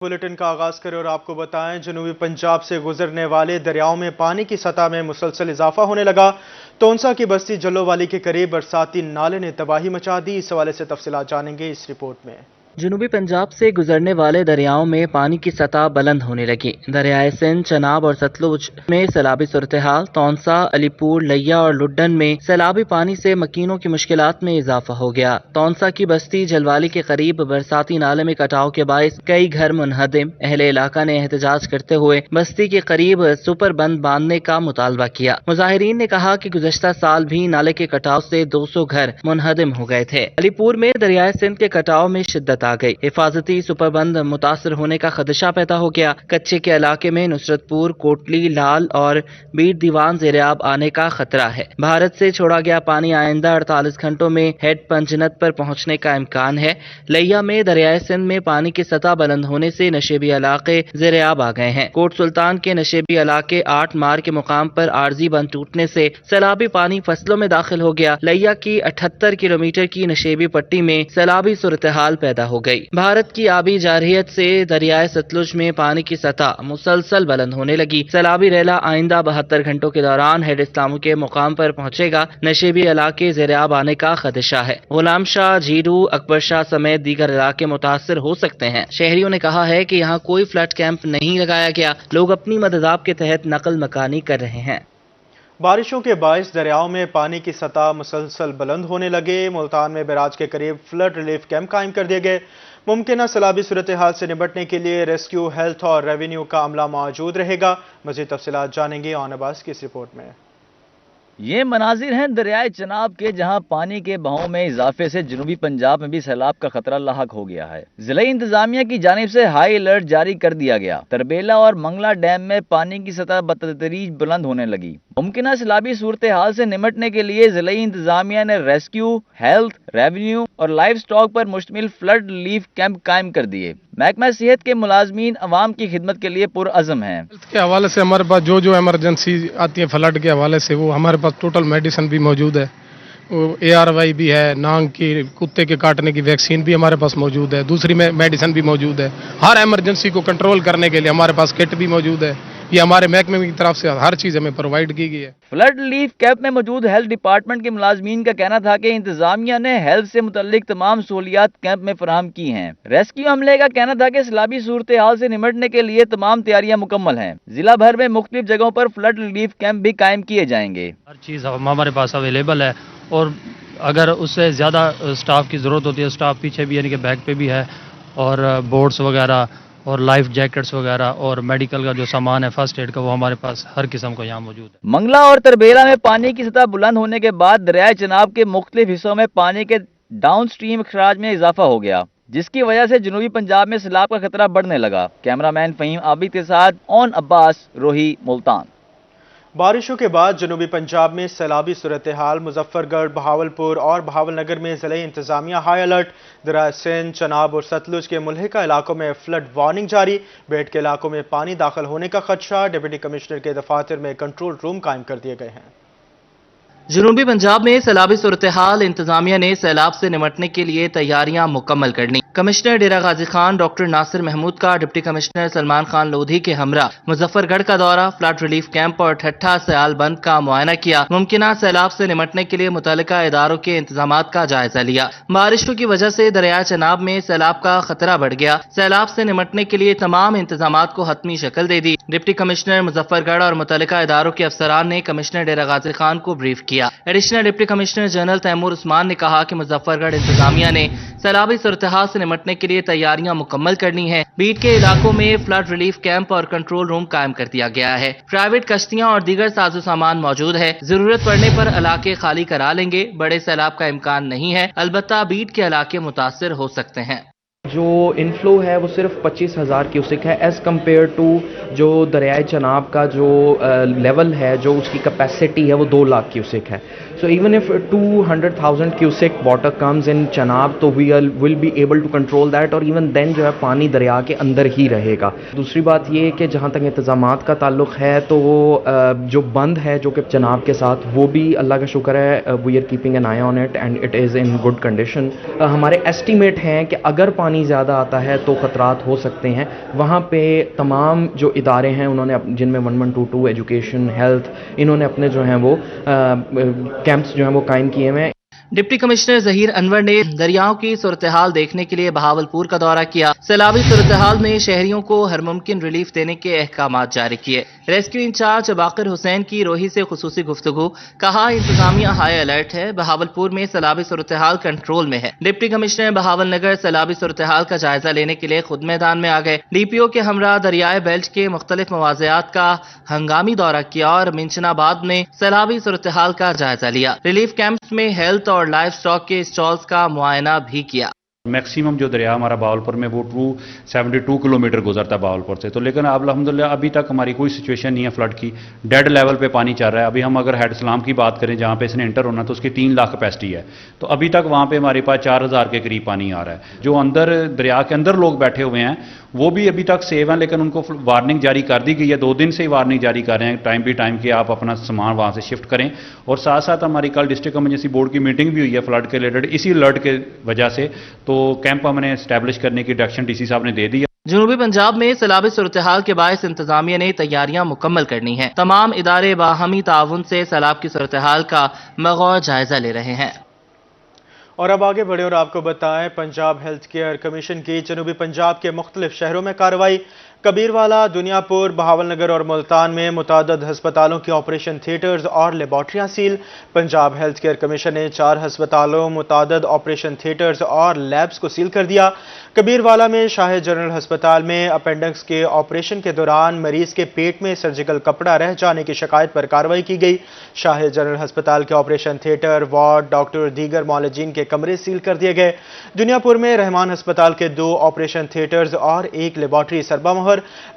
Bulletin کا آغاز کریں اور آپ کو بتائیں جنوبی پنجاب سے گزرنے والے دریاؤں میں پانی کی سطح میں مسلسل اضافہ ہونے لگا۔ تونسا کی بستی جلو والی کے قریب برساتی نالے نے تباہی مچا دی۔ اس حوالے سے تفصیلات جانیں گے اس رپورٹ میں۔ جنوبی پنجاب سے گزرنے والے دریاؤں میں پانی کی سطح بلند ہونے لگی۔ دریائے سندھ، چناب اور ستلج میں سیلابی صورتحال، تونسا، علی پور، لیا اور لڈن میں سیلابی پانی سے مکینوں کی مشکلات میں اضافہ ہو گیا۔ تونسا کی بستی جلوالی کے قریب برساتی نالے میں کٹاؤ کے باعث کئی گھر منہدم۔ اہل علاقہ نے احتجاج کرتے ہوئے بستی کے قریب سپر بند باندھنے کا مطالبہ کیا۔ مظاہرین نے کہا کہ گزشتہ سال بھی نالے کے کٹاؤ سے 200 گھر منہدم ہو گئے تھے۔ علی پور میں دریائے سندھ کے کٹاؤ میں شدت آ گئی۔ حفاظتی سپر بند متاثر ہونے کا خدشہ پیدا ہو گیا۔ کچے کے علاقے میں نصرت پور، کوٹلی، لال اور بیر دیوان زیراب آنے کا خطرہ ہے۔ بھارت سے چھوڑا گیا پانی آئندہ 48 گھنٹوں میں ہیڈ پنجنت پر پہنچنے کا امکان ہے۔ لیا میں دریائے سندھ میں پانی کی سطح بلند ہونے سے نشیبی علاقے زیراب آ گئے ہیں۔ کوٹ سلطان کے نشیبی علاقے 8 مار کے مقام پر عارضی بند ٹوٹنے سے سیلابی پانی فصلوں میں داخل ہو گیا۔ لیا کی 78 کلومیٹر کی نشیبی پٹی میں سیلابی صورتحال پیدا ہو گئی۔ بھارت کی آبی جارحیت سے دریائے ستلج میں پانی کی سطح مسلسل بلند ہونے لگی۔ سیلابی ریلا آئندہ 72 گھنٹوں کے دوران ہیڈ اسلامو کے مقام پر پہنچے گا۔ نشیبی علاقے زیراب آنے کا خدشہ ہے۔ غلام شاہ، جھیرو، اکبر شاہ سمیت دیگر علاقے متاثر ہو سکتے ہیں۔ شہریوں نے کہا ہے کہ یہاں کوئی فلڈ کیمپ نہیں لگایا گیا۔ لوگ اپنی مدداب کے تحت نقل مکانی کر رہے ہیں۔ بارشوں کے باعث دریاؤں میں پانی کی سطح مسلسل بلند ہونے لگے۔ ملتان میں بیراج کے قریب فلڈ ریلیف کیمپ قائم کر دیے گئے۔ ممکنہ سیلابی صورتحال سے نمٹنے کے لیے ریسکیو، ہیلتھ اور ریونیو کا عملہ موجود رہے گا۔ مزید تفصیلات جانیں گے آن عباس کی اس رپورٹ میں۔ یہ مناظر ہیں دریائے چناب کے، جہاں پانی کے بہاؤ میں اضافے سے جنوبی پنجاب میں بھی سیلاب کا خطرہ لاحق ہو گیا ہے۔ ضلعی انتظامیہ کی جانب سے ہائی الرٹ جاری کر دیا گیا۔ تربیلا اور منگلا ڈیم میں پانی کی سطح بتدریج بلند ہونے لگی۔ ممکنہ سیلابی صورتحال سے نمٹنے کے لیے ضلعی انتظامیہ نے ریسکیو، ہیلتھ، ریونیو اور لائف سٹاک پر مشتمل فلڈ ریلیف کیمپ قائم کر دیے۔ محکمہ صحت کے ملازمین عوام کی خدمت کے لیے پرعزم ہیں۔ ہیلتھ کے حوالے سے ہمارے پاس جو ایمرجنسی آتی ہے فلڈ کے حوالے سے، وہ ہمارے پاس ٹوٹل میڈیسن بھی موجود ہے۔ ARY بھی ہے، نانگ کی کتے کے کاٹنے کی ویکسین بھی ہمارے پاس موجود ہے، دوسری میڈیسن بھی موجود ہے۔ ہر ایمرجنسی کو کنٹرول کرنے کے لیے ہمارے پاس کٹ بھی موجود ہے۔ یہ ہمارے محکمے کی طرف سے ہر چیز ہمیں پرووائڈ کی گئی ہے۔ فلڈ ریلیف کیمپ میں موجود ہیلتھ ڈپارٹمنٹ کے ملازمین کا کہنا تھا کہ انتظامیہ نے ہیلتھ سے متعلق تمام سہولیات کیمپ میں فراہم کی ہیں۔ ریسکیو عملے کا کہنا تھا کہ سیلابی صورتحال سے نمٹنے کے لیے تمام تیاریاں مکمل ہیں۔ ضلع بھر میں مختلف جگہوں پر فلڈ ریلیف کیمپ بھی قائم کیے جائیں گے۔ ہر چیز ہمارے پاس اویلیبل ہے، اور اگر اس سے زیادہ سٹاف کی ضرورت ہوتی ہے، سٹاف پیچھے بھی یعنی کہ بیک پہ بھی ہے، اور بورڈز وغیرہ اور لائف جیکٹس وغیرہ اور میڈیکل کا جو سامان ہے فرسٹ ایڈ کا، وہ ہمارے پاس ہر قسم کا یہاں موجود ہے۔ منگلا اور تربیلا میں پانی کی سطح بلند ہونے کے بعد دریائے چناب کے مختلف حصوں میں پانی کے ڈاؤن سٹریم اخراج میں اضافہ ہو گیا، جس کی وجہ سے جنوبی پنجاب میں سیلاب کا خطرہ بڑھنے لگا۔ کیمرہ مین فہیم عابد کے ساتھ اون عباس، روہی، ملتان۔ بارشوں کے بعد جنوبی پنجاب میں سیلابی صورتحال، مظفر گڑھ، بہاولپور اور بہاول نگر میں ضلعی انتظامیہ ہائی الرٹ۔ دریائے سندھ، چناب اور ستلج کے ملحقہ علاقوں میں فلڈ وارننگ جاری۔ بیٹ کے علاقوں میں پانی داخل ہونے کا خدشہ۔ ڈپٹی کمشنر کے دفاتر میں کنٹرول روم قائم کر دیے گئے ہیں۔ جنوبی پنجاب میں سیلابی صورتحال، انتظامیہ نے سیلاب سے نمٹنے کے لیے تیاریاں مکمل کر لیں۔ کمشنر ڈیرہ غازی خان ڈاکٹر ناصر محمود کا ڈپٹی کمشنر سلمان خان لودھی کے ہمراہ مظفر گڑھ کا دورہ، فلڈ ریلیف کیمپ اور ٹھٹھا سیال بند کا معائنہ کیا۔ ممکنہ سیلاب سے نمٹنے کے لیے متعلقہ اداروں کے انتظامات کا جائزہ لیا۔ بارشوں کی وجہ سے دریائے چناب میں سیلاب کا خطرہ بڑھ گیا۔ سیلاب سے نمٹنے کے لیے تمام انتظامات کو حتمی شکل دے دی۔ ڈپٹی کمشنر مظفر گڑھ اور متعلقہ اداروں کے افسران نے کمشنر ڈیرہ غازی خان کو بریف کیا۔ Additional deputy commissioner general Taimur Usman نے کہا کہ مظفر گڑھ انتظامیہ نے سیلابی صورتحال سے نمٹنے کے لیے تیاریاں مکمل کرنی ہیں۔ بیٹ کے علاقوں میں فلڈ ریلیف کیمپ اور کنٹرول روم قائم کر دیا گیا ہے۔ پرائیویٹ کشتیاں اور دیگر ساز و سامان موجود ہے۔ ضرورت پڑنے پر علاقے خالی کرا لیں گے۔ بڑے سیلاب کا امکان نہیں ہے، البتہ بیٹ کے علاقے متاثر ہو سکتے ہیں۔ جو انفلو ہے وہ صرف 25,000 کیوسک ہے ایز کمپیئر ٹو جو دریائے چناب کا جو لیول ہے، جو اس کی کیپیسٹی ہے وہ 2 لاکھ کیوسک ہے۔ So even if 200,000 cusec water comes in Chenab تو we will be able to control that, اور ایون دین جو ہے پانی دریا کے اندر ہی رہے گا۔ دوسری بات یہ کہ جہاں تک انتظامات کا تعلق ہے تو وہ جو بند ہے جو کہ چناب کے ساتھ، وہ بھی اللہ کا شکر ہے we are keeping an eye on it and it is in good condition. ہمارے ایسٹیمیٹ ہیں کہ اگر پانی پانی زیادہ آتا ہے تو خطرات ہو سکتے ہیں. وہاں پہ تمام جو ادارے ہیں انہوں نے جن میں 1122 ایجوکیشن ہیلتھ انہوں نے اپنے جو ہیں وہ کیمپس جو ہیں وہ قائم کیے ہوئے ہیں. ڈپٹی کمشنر ظہیر انور نے دریاؤں کی صورتحال دیکھنے کے لیے بہاولپور کا دورہ کیا. سیلابی صورتحال میں شہریوں کو ہر ممکن ریلیف دینے کے احکامات جاری کیے. ریسکیو انچارج باقر حسین کی روہی سے خصوصی گفتگو. کہا انتظامیہ ہائی الرٹ ہے, بہاولپور میں سیلابی صورتحال کنٹرول میں ہے. ڈپٹی کمشنر بہاول نگر سیلابی صورتحال کا جائزہ لینے کے لیے خود میدان میں آ گئے. ڈی پی او کے ہمراہ دریائے بیلٹ کے مختلف مواضعات کا ہنگامی دورہ کیا اور منشن آباد میں سیلابی صورتحال کا جائزہ لیا. ریلیف کیمپس میں ہیلتھ اور لائف سٹاک کے اسٹالز کا معائنہ بھی کیا. میکسیمم جو دریا ہمارا بہاولپور میں وہ 272 کلومیٹر گزرتا ہے بہاولپور سے. تو لیکن اب الحمدللہ ابھی تک ہماری کوئی سچویشن نہیں ہے فلڈ کی. ڈیڈ لیول پہ پانی چل رہا ہے. ابھی ہم اگر ہیڈ سلام کی بات کریں جہاں پہ اس نے انٹر ہونا تو اس کی 3 لاکھ کیپیسٹی ہے. تو ابھی تک وہاں پہ ہمارے پاس 4000 کے قریب پانی آ رہا ہے. جو اندر دریا کے اندر لوگ بیٹھے ہوئے ہیں وہ بھی ابھی تک سیو ہیں, لیکن ان کو وارننگ جاری کر دی گئی ہے. 2 دن سے ہی وارننگ جاری کر رہے ہیں ٹائم بھی ٹائم کہ آپ اپنا سامان وہاں سے شفٹ کریں. اور ساتھ ساتھ ہماری کل ڈسٹرکٹ ایمرجنسی بورڈ کی میٹنگ بھی ہوئی ہے فلڈ کے ریلیٹڈ اسی الرٹ کے وجہ سے. تو کیمپ ہم نے اسٹیبلش کرنے کی ڈائریکشن ڈی سی صاحب نے دے دی ہے. جنوبی پنجاب میں سیلابی صورتحال کے باعث انتظامیہ نے تیاریاں مکمل کرنی ہیں. تمام ادارے باہمی تعاون سے سیلاب کی صورتحال کا بغور جائزہ لے رہے ہیں. اور اب آگے بڑھے اور آپ کو بتائیں پنجاب ہیلتھ کیئر کمیشن کی جنوبی پنجاب کے مختلف شہروں میں کارروائی. کبیروالا, دنیا پور, بہاول نگر اور ملتان میں متعدد ہسپتالوں کے آپریشن تھیٹرز اور لیبارٹریاں seal. Punjab health care commission نے 4 ہسپتالوں, متعدد آپریشن تھیٹرز اور لیبز کو سیل کر دیا. کبیروالا میں شاہ جنرل ہسپتال میں اپینڈکس کے آپریشن کے دوران مریض کے پیٹ میں سرجیکل کپڑا رہ جانے کی شکایت پر کارروائی کی گئی. شاہ جنرل ہسپتال کے آپریشن تھیٹر, وارڈ, ڈاکٹر, دیگر معالجین کے کمرے سیل کر دیے گئے. دنیا پور میں رحمان ہسپتال کے 2 آپریشن تھیٹرز اور 1 لیبارٹری سربہ مہر.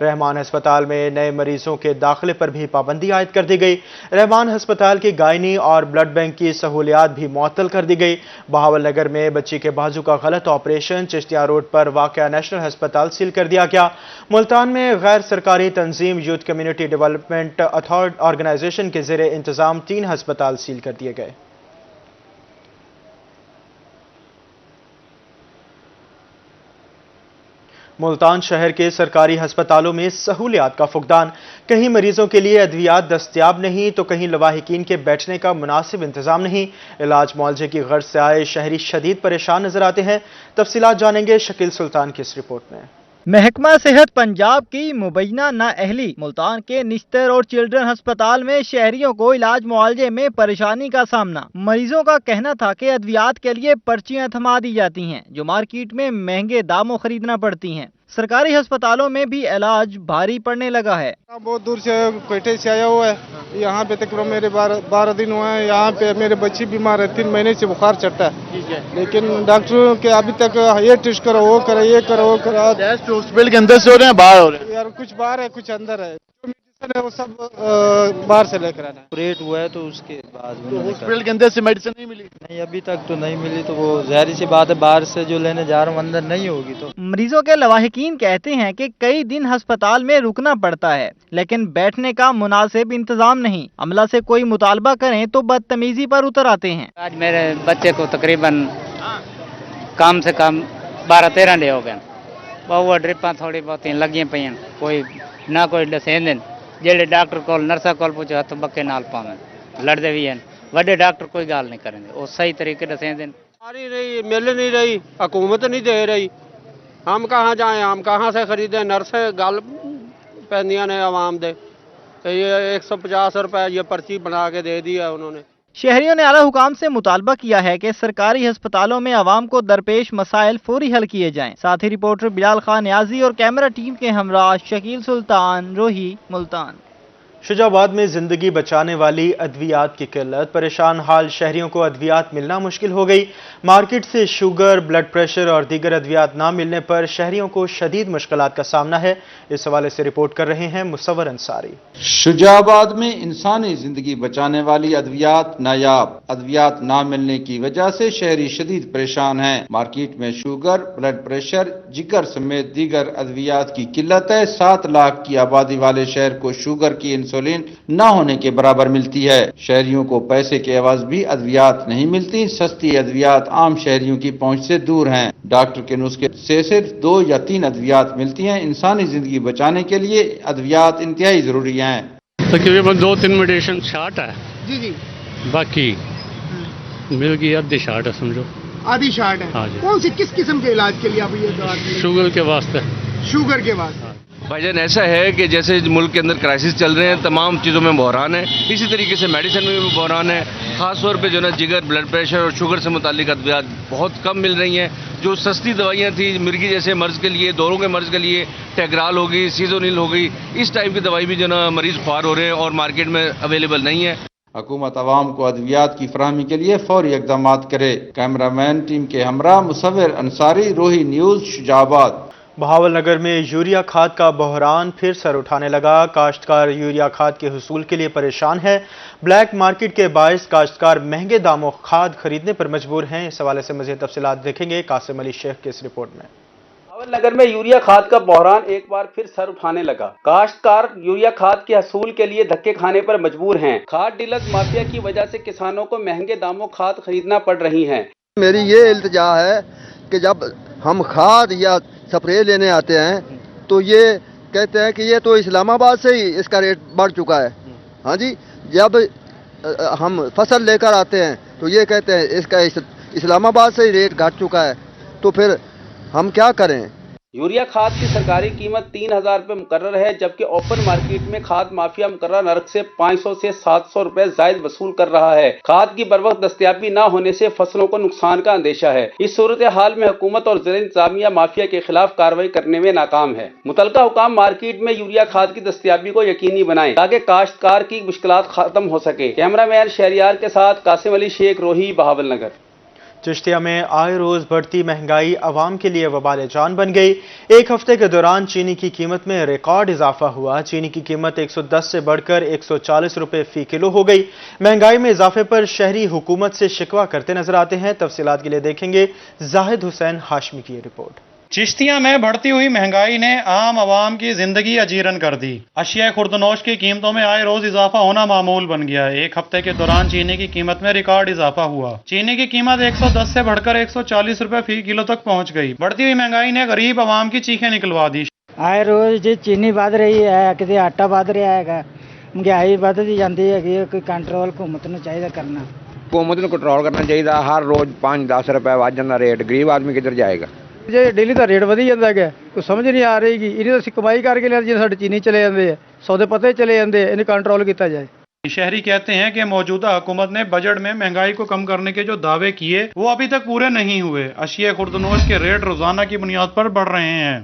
رحمان ہسپتال میں نئے مریضوں کے داخلے پر بھی پابندی عائد کر دی گئی. رحمان ہسپتال کی گائنی اور بلڈ بینک کی سہولیات بھی معطل کر دی گئی. بہاول نگر میں بچی کے بازو کا غلط آپریشن چشتیہ روڈ پر واقع نیشنل ہسپتال سیل کر دیا گیا. ملتان میں غیر سرکاری تنظیم یوتھ کمیونٹی ڈیولپمنٹ آرگنائزیشن کے زیر انتظام 3 ہسپتال سیل کر دیے گئے. ملتان شہر کے سرکاری ہسپتالوں میں سہولیات کا فقدان. کہیں مریضوں کے لیے ادویات دستیاب نہیں تو کہیں لواحقین کے بیٹھنے کا مناسب انتظام نہیں. علاج معالجے کی غرض سے آئے شہری شدید پریشان نظر آتے ہیں. تفصیلات جانیں گے شکیل سلطان کی اس رپورٹ میں. محکمہ صحت پنجاب کی مبینہ نااہلی. ملتان کے نشتر اور چلڈرن ہسپتال میں شہریوں کو علاج معالجے میں پریشانی کا سامنا. مریضوں کا کہنا تھا کہ ادویات کے لیے پرچیاں تھما دی جاتی ہیں جو مارکیٹ میں مہنگے داموں خریدنا پڑتی ہیں. سرکاری ہسپتالوں میں بھی علاج بھاری پڑنے لگا ہے. بہت دور سے کوئٹے سے آیا ہوا ہے. یہاں پہ تقریباً میرے 12 دن ہوئے ہیں. یہاں پہ میرے بچی بیمار ہے, 3 مہینے سے بخار چڑھتا ہے, لیکن ڈاکٹروں کے ابھی تک یہ ٹیسٹ کرو, وہ کرو, یہ کرو, وہ کرو. ہاسپٹل کے اندر سے ہو رہے ہیں باہر ہو رہے ہیں؟ یار کچھ باہر ہے کچھ اندر ہے. میڈیسن ہے وہ سب باہر سے لے کر آنا ہے. ریٹ ہوا ہے تو اس کے بعد ہاسپٹل کے اندر سے میڈیسن نہیں ملی؟ نہیں, ابھی تک تو نہیں ملی. تو وہ ظاہری سی بات ہے باہر سے جو لینے جا رہا ہوں اندر نہیں ہوگی. تو مریضوں کے لواحقین کہتے ہیں کہ کئی دن ہسپتال میں رکنا پڑتا ہے لیکن بیٹھنے کا مناسب انتظام نہیں. عملہ سے کوئی مطالبہ کریں تو بدتمیزی پر اتر آتے ہیں. آج میرے بچے کو تقریباً کم سے کم 12-13 ڈے ہو گئے. وہ ڈرپاں تھوڑی بہت لگی پی ہیں, کوئی نہ کوئی دسین دن. جہے ڈاکٹر کو نرسا کو پوچھو ہاتھ بکے نال پاویں, لڑتے بھی ہیں. وڈے ڈاکٹر کوئی گال نہیں کریں گے, وہ صحیح طریقے دسین دن. نہیں مل نہیں رہی, حکومت نہیں دے رہی. ہم کہاں جائیں, ہم کہاں سے خریدیں. نرسیں گل پہنیاں نے عوام دے. یہ 150 روپے یہ پرچی بنا کے دے دی ہے انہوں نے. شہریوں نے اعلی حکام سے مطالبہ کیا ہے کہ سرکاری ہسپتالوں میں عوام کو درپیش مسائل فوری حل کیے جائیں. ساتھ ہی رپورٹر بلال خان نیازی اور کیمرہ ٹیم کے ہمراہ شکیل سلطان, روہی, ملتان. شجاع آباد میں زندگی بچانے والی ادویات کی قلت. پریشان حال شہریوں کو ادویات ملنا مشکل ہو گئی. مارکیٹ سے شوگر, بلڈ پریشر اور دیگر ادویات نہ ملنے پر شہریوں کو شدید مشکلات کا سامنا ہے. اس حوالے سے رپورٹ کر رہے ہیں مصور انصاری. شجاع آباد میں انسانی زندگی بچانے والی ادویات نایاب. ادویات نہ ملنے کی وجہ سے شہری شدید پریشان ہیں. مارکیٹ میں شوگر, بلڈ پریشر, جگر سمیت دیگر ادویات کی قلت ہے. 7 لاکھ کی آبادی والے شہر کو شوگر کی انسولین نہ ہونے کے برابر ملتی ہے۔ شہریوں کو پیسے کے عوض بھی ادویات نہیں ملتی۔ سستی ادویات عام شہریوں کی پہنچ سے دور ہیں۔ ڈاکٹر کے نسخے سے صرف 2 یا 3 ادویات ملتی ہیں۔ انسانی زندگی بچانے کے لیے ادویات انتہائی ضروری ہیں۔ تقریباً 2-3 میڈیسن شارٹ ہے جی باقی مل گئی آدھی شارٹ ہے سمجھو۔ آدھی شارٹ ہے؟ ہاں جی۔ کون سی کس قسم کے علاج کے لیے آپ یہ دوا؟ شوگر کے واسطے۔ شوگر کے واسطے؟ بھائی جان ایسا ہے کہ جیسے ملک کے اندر کرائسس چل رہے ہیں، تمام چیزوں میں بحران ہے، اسی طریقے سے میڈیسن میں بھی بحران ہے۔ خاص طور پہ جو ہے جگر، بلڈ پریشر اور شوگر سے متعلق ادویات بہت کم مل رہی ہیں۔ جو سستی دوائیاں تھیں مرگی جیسے مرض کے لیے، دوروں کے مرض کے لیے، ٹیگرال ہو گئی، سیزونل ہو گئی، اس ٹائپ کی دوائی بھی جو ہے مریض خوار ہو رہے ہیں اور مارکیٹ میں اویلیبل نہیں ہے۔ حکومت عوام کو ادویات کی فراہمی کے لیے فوری اقدامات کرے۔ کیمرہ مین ٹیم کے ہمراہ مصور انصاری، روہی نیوز، شجاع آباد۔ بہاول نگر میں یوریا کھاد کا بحران پھر سر اٹھانے لگا۔ کاشتکار یوریا کھاد کے حصول کے لیے پریشان ہے۔ بلیک مارکیٹ کے باعث کاشتکار مہنگے داموں کھاد خریدنے پر مجبور ہیں۔ اس حوالے سے مزید تفصیلات دیکھیں گے قاسم علی شیخ کی اس رپورٹ میں۔ بہاول نگر میں یوریا کھاد کا بحران ایک بار پھر سر اٹھانے لگا۔ کاشتکار یوریا کھاد کے حصول کے لیے دھکے کھانے پر مجبور ہیں۔ کھاد ڈیلرز مافیا کی وجہ سے کسانوں کو مہنگے داموں کھاد خریدنا پڑ رہی ہیں۔ میری یہ التجا ہے کہ جب ہم کھاد یا سپرے لینے آتے ہیں تو یہ کہتے ہیں کہ یہ تو اسلام آباد سے ہی اس کا ریٹ بڑھ چکا ہے۔ ہاں جی، جب ہم فصل لے کر آتے ہیں تو یہ کہتے ہیں اس کا اسلام آباد سے ہی ریٹ گھٹ چکا ہے، تو پھر ہم کیا کریں؟ یوریا کھاد کی سرکاری قیمت 3000 روپے مقرر ہے، جبکہ اوپن مارکیٹ میں کھاد مافیا مقررہ نرخ سے 500 سے 700 روپے زائد وصول کر رہا ہے۔ کھاد کی بروقت دستیابی نہ ہونے سے فصلوں کو نقصان کا اندیشہ ہے۔ اس صورتحال میں حکومت اور ضلع انتظامیہ مافیا کے خلاف کارروائی کرنے میں ناکام ہے۔ متعلقہ حکام مارکیٹ میں یوریا کھاد کی دستیابی کو یقینی بنائیں تاکہ کاشتکار کی مشکلات ختم ہو سکے۔ کیمرہ مین شہریار کے ساتھ قاسم علی شیخ، روہی، بہاول نگر۔ چشتیہ میں آئے روز بڑھتی مہنگائی عوام کے لیے وبال جان بن گئی۔ ایک ہفتے کے دوران چینی کی قیمت میں ریکارڈ اضافہ ہوا۔ چینی کی قیمت 110 سے بڑھ کر 140 روپے فی کلو ہو گئی۔ مہنگائی میں اضافے پر شہری حکومت سے شکوہ کرتے نظر آتے ہیں۔ تفصیلات کے لیے دیکھیں گے زاہد حسین ہاشمی کی یہ رپورٹ۔ چشتیہ میں بڑھتی ہوئی مہنگائی نے عام عوام کی زندگی اجیرن کر دی۔ اشیاء خوردنوش کی قیمتوں میں آئے روز اضافہ ہونا معمول بن گیا ہے۔ ایک ہفتے کے دوران چینی کی قیمت میں ریکارڈ اضافہ ہوا۔ چینی کی قیمت 110 سے بڑھ کر 140 روپے فی کلو تک پہنچ گئی۔ بڑھتی ہوئی مہنگائی نے غریب عوام کی چیخیں نکلوا دی۔ آئے روز جی چینی بڑھ رہی ہے، کدی آٹا بڑھ رہا ہے، مہنگائی بڑھتی جاتی ہے، کوئی کنٹرول حکومت نوں چاہیے کرنا۔ حکومت نوں کنٹرول کرنا چاہیے۔ ہر روز 5-10 روپے وਧ ਜਾਂਦਾ ریٹ، غریب آدمی کدھر جائے گا؟ جی ڈیلی کا ریٹ ਵਧੀ ਜਾਂਦਾ ہے، کوئی ਸਮਝ نہیں ਆ ਰਹੀ ਗੀ। ਇਹਨੇ ਤਾਂ ਅਸੀਂ ਕਮਾਈ ਕਰਕੇ ਲਿਆ ਜਿਹਨੇ ਸਾਡੇ ਚੀਨੀ ਚਲੇ ਜਾਂਦੇ ਆ, ਸੌਦੇ ਪਤੇ ਚਲੇ ਜਾਂਦੇ ਆ, ਇਹਨੂੰ ਕੰਟਰੋਲ ਕੀਤਾ ਜਾਏ۔ شہری کہتے ہیں کہ موجودہ حکومت نے بجٹ میں مہنگائی کو کم کرنے کے جو دعوے کیے وہ ابھی تک پورے نہیں ہوئے۔ اشیاء خوردنوش کے ریٹ روزانہ کی بنیاد پر بڑھ رہے ہیں۔